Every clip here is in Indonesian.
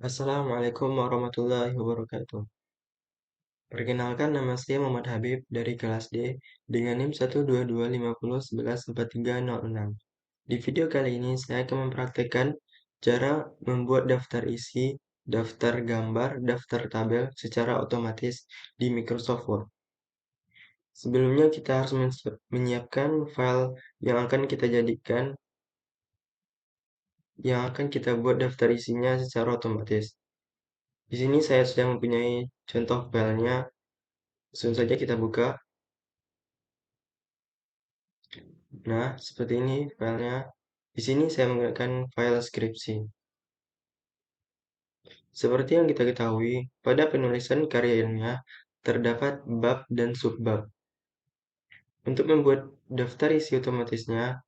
Assalamualaikum warahmatullahi wabarakatuh. Perkenalkan, nama saya Muhammad Habib dari kelas D dengan NIM 12250114306. Di video kali ini saya akan mempraktekkan cara membuat daftar isi, daftar gambar, daftar tabel secara otomatis di Microsoft Word. Sebelumnya kita harus menyiapkan file yang akan kita buat daftar isinya secara otomatis. Di sini saya sudah mempunyai contoh filenya. Langsung saja kita buka. Nah, seperti ini filenya. Di sini saya menggunakan file skripsi. Seperti yang kita ketahui, pada penulisan karya ilmiah terdapat bab dan subbab. Untuk membuat daftar isi otomatisnya,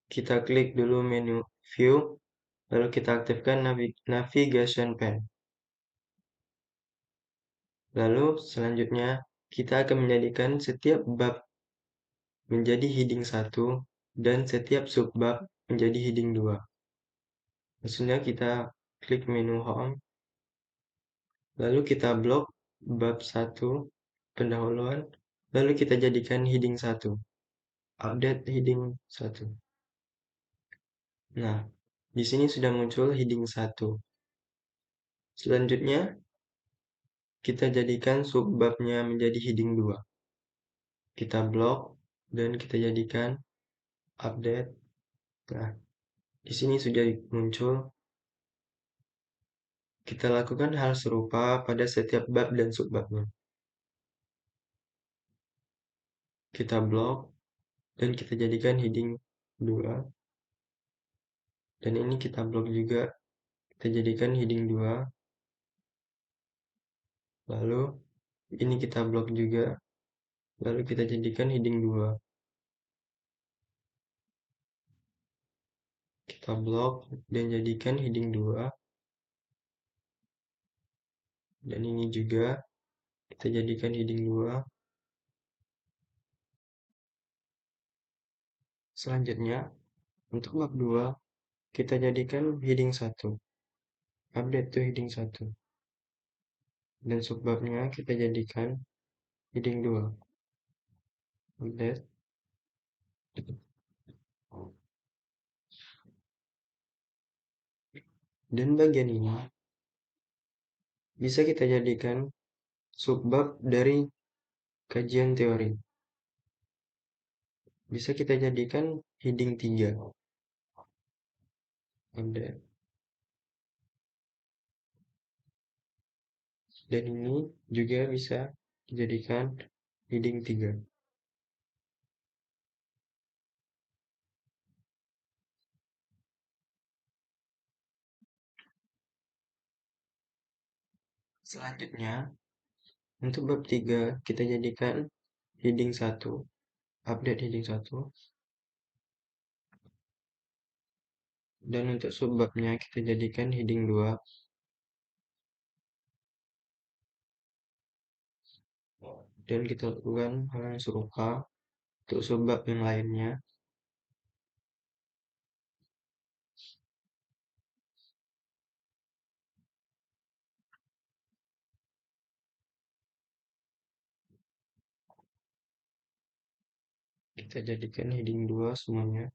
kita klik dulu menu View, lalu kita aktifkan Navigation Pane. Lalu selanjutnya, kita akan menjadikan setiap bab menjadi heading 1 dan setiap subbab menjadi heading 2. Maksudnya kita klik menu Home, lalu kita blok bab 1 pendahuluan, lalu kita jadikan heading 1, update heading 1. Nah, di sini sudah muncul heading 1. Selanjutnya, kita jadikan subbabnya menjadi heading 2. Kita blok dan kita jadikan update. Nah, di sini sudah muncul. Kita lakukan hal serupa pada setiap bab dan subbabnya. Kita blok dan kita jadikan heading 2. Dan ini kita blok juga, kita jadikan heading 2. Lalu ini kita blok juga, lalu kita jadikan heading 2. Kita blok dan jadikan heading 2. Dan ini juga kita jadikan heading 2. Selanjutnya, untuk bab 2, kita jadikan heading 1. Update to heading 1. Dan subbabnya kita jadikan heading 2. Update. Dan bagian ini bisa kita jadikan subbab dari kajian teori. Bisa kita jadikan heading 3. Update. Dan ini juga bisa dijadikan heading 3. Selanjutnya, untuk bab 3 kita jadikan heading 1, update heading 1. Dan untuk subbabnya kita jadikan heading 2. Dan kita lakukan hal yang serupa untuk subbab yang lainnya. Kita jadikan heading 2 semuanya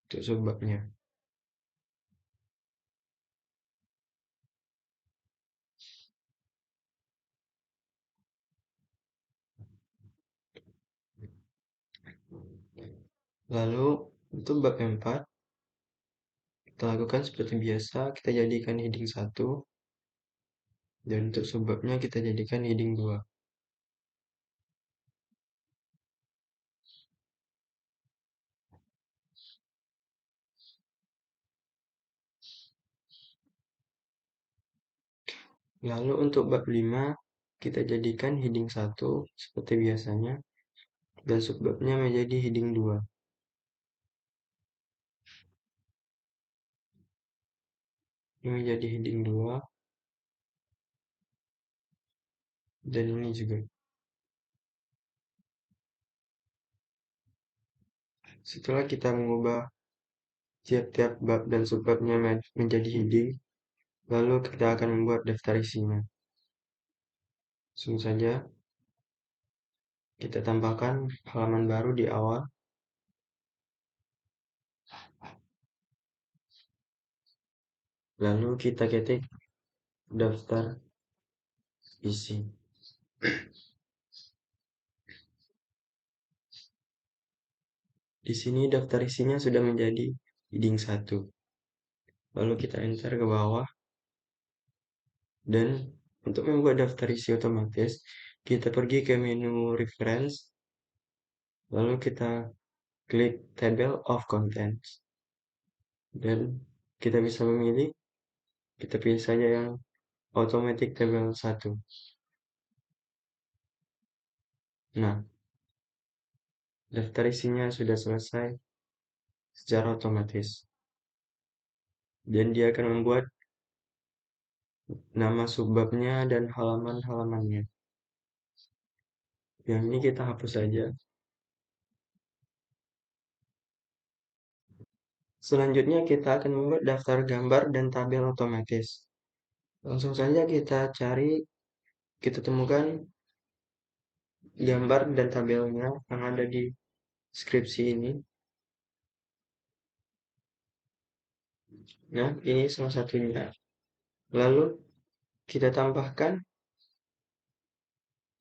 untuk subbabnya. Lalu untuk bab 4 kita lakukan seperti biasa, kita jadikan heading 1. Dan untuk subbabnya kita jadikan heading 2. Lalu untuk bab 5 kita jadikan heading 1 seperti biasanya. Dan subbabnya menjadi heading 2. Ini menjadi heading 2. Dan ini juga. Setelah kita mengubah tiap-tiap bab dan subbabnya menjadi heading, lalu kita akan membuat daftar isinya. Langsung saja kita tambahkan halaman baru di awal, lalu kita ketik daftar isi. Di sini daftar isinya sudah menjadi heading 1. Lalu kita enter ke bawah. Dan untuk membuat daftar isi otomatis, kita pergi ke menu reference, lalu kita klik table of contents. Dan kita bisa memilih, kita pilih saja yang automatic table 1. Nah, daftar isinya sudah selesai secara otomatis. Dan dia akan membuat nama subbabnya dan halaman-halamannya. Yang ini kita hapus saja. Selanjutnya kita akan membuat daftar gambar dan tabel otomatis. Langsung saja kita temukan gambar dan tabelnya yang ada di skripsi ini. Nah, ini salah satunya. Lalu kita tambahkan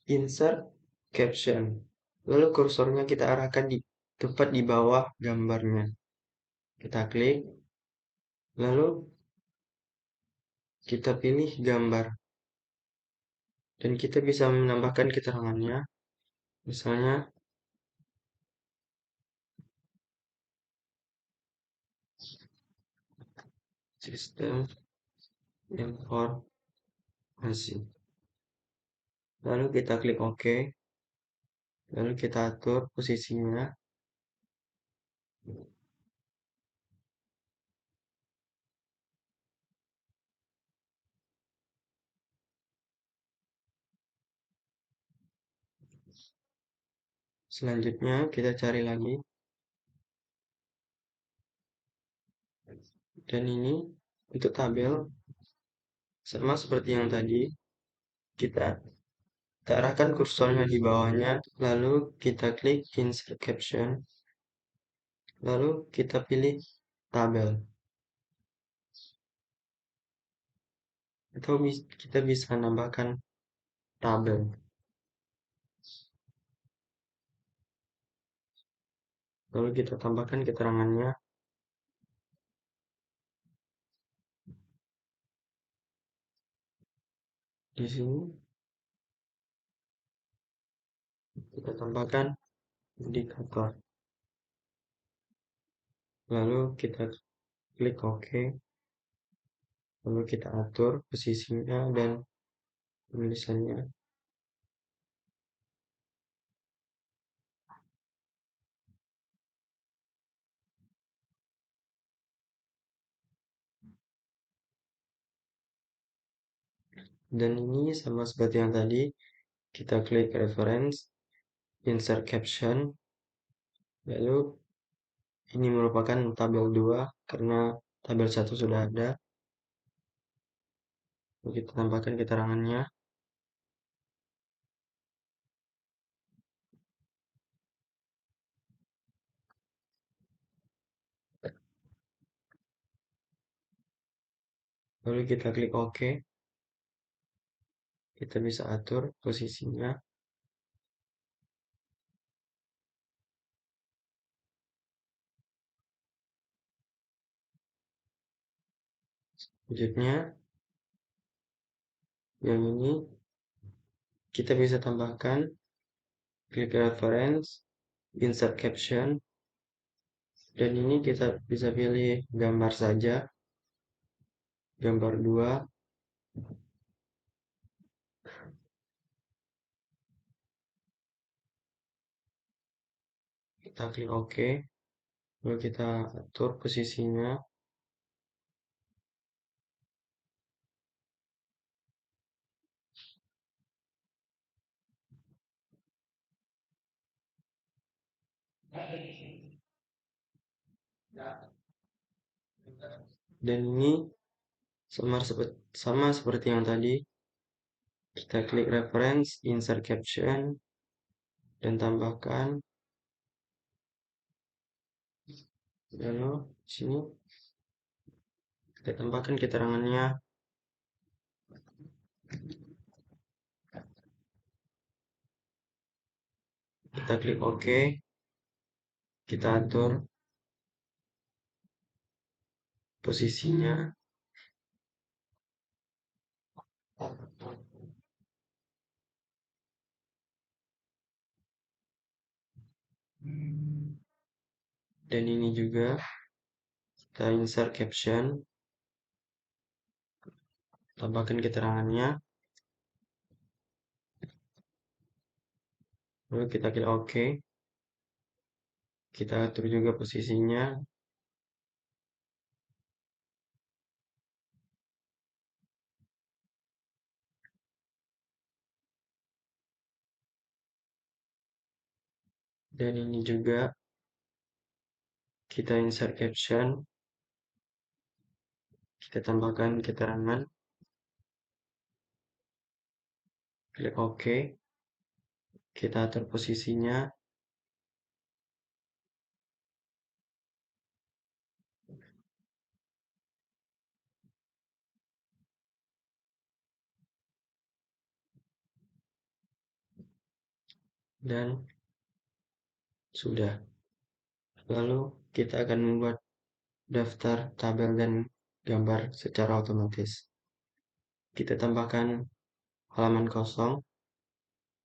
insert caption. Lalu kursornya kita arahkan di tepat di bawah gambarnya. Kita klik, lalu kita pilih gambar. Dan kita bisa menambahkan keterangannya. Misalnya, sistem informasi. Lalu kita klik OK. Lalu kita atur posisinya. Selanjutnya kita cari lagi. Dan ini untuk tabel sama seperti yang tadi, kita arahkan kursornya di bawahnya, lalu kita klik insert caption, lalu kita pilih tabel. Atau kita bisa nambahkan tabel. Lalu kita tambahkan keterangannya. Di sini kita tambahkan indikator. Lalu kita klik OK. Lalu kita atur posisinya dan tulisannya. Dan ini sama seperti yang tadi, kita klik reference, insert caption, lalu ini merupakan tabel 2 karena tabel 1 sudah ada. Kita tambahkan keterangannya. Lalu kita klik OK. Kita bisa atur posisinya. Selanjutnya, yang ini kita bisa tambahkan klik reference, insert caption, dan ini kita bisa pilih gambar saja, gambar 2. Kita klik OK, lalu kita atur posisinya. Dan ini sama seperti yang tadi, kita klik reference, insert caption, dan tambahkan. Lalu sini kita tambahkan keterangannya. Kita klik OK, kita atur posisinya, dan ini juga kita insert caption, tambahkan keterangannya, lalu kita klik OK, kita atur juga posisinya, dan ini juga kita insert caption, kita tambahkan keterangan, klik OK, kita atur posisinya, dan sudah. Lalu kita akan membuat daftar tabel dan gambar secara otomatis. Kita tambahkan halaman kosong,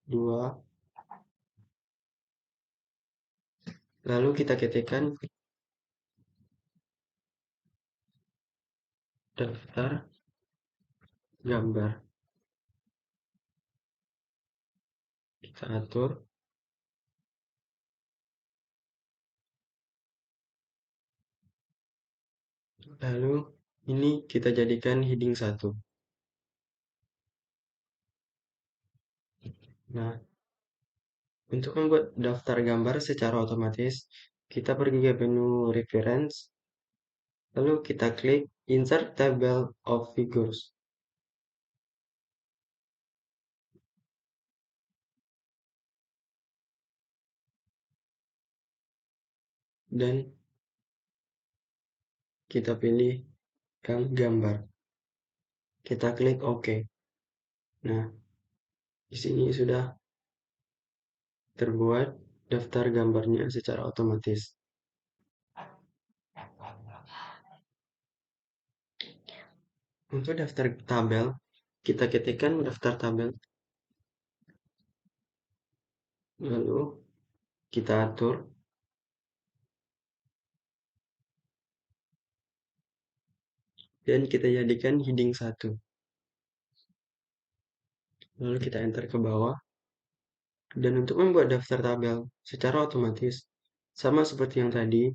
2, lalu kita ketikkan daftar gambar. Kita atur, lalu ini kita jadikan heading 1. Nah, untuk membuat daftar gambar secara otomatis, kita pergi ke menu reference, lalu kita klik insert table of figures. Dan kita pilih yang gambar. Kita klik OK. Nah, di sini sudah terbuat daftar gambarnya secara otomatis. Untuk daftar tabel, kita ketikkan daftar tabel, lalu kita atur, dan kita jadikan heading 1. Lalu kita enter ke bawah. Dan untuk membuat daftar tabel secara otomatis, sama seperti yang tadi,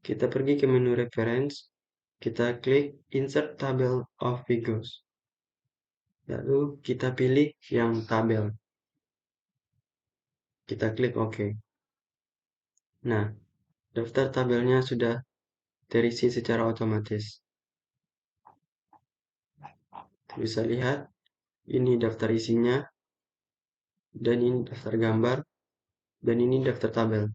kita pergi ke menu reference, kita klik insert table of figures. Lalu kita pilih yang tabel. Kita klik OK. Nah, daftar tabelnya sudah terisi secara otomatis. Bisa lihat, ini daftar isinya, dan ini daftar gambar, dan ini daftar tabel.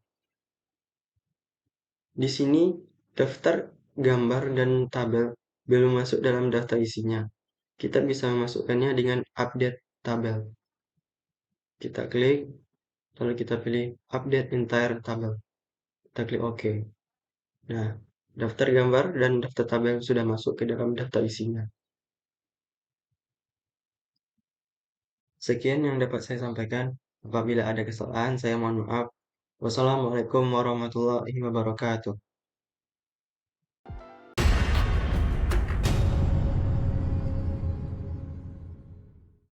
Di sini daftar gambar dan tabel belum masuk dalam daftar isinya. Kita bisa memasukkannya dengan update tabel. Kita klik, lalu kita pilih update entire tabel. Kita klik OK. Nah, daftar gambar dan daftar tabel sudah masuk ke dalam daftar isinya. Sekian yang dapat saya sampaikan. Apabila ada kesalahan, saya mohon maaf. Wassalamualaikum warahmatullahi wabarakatuh.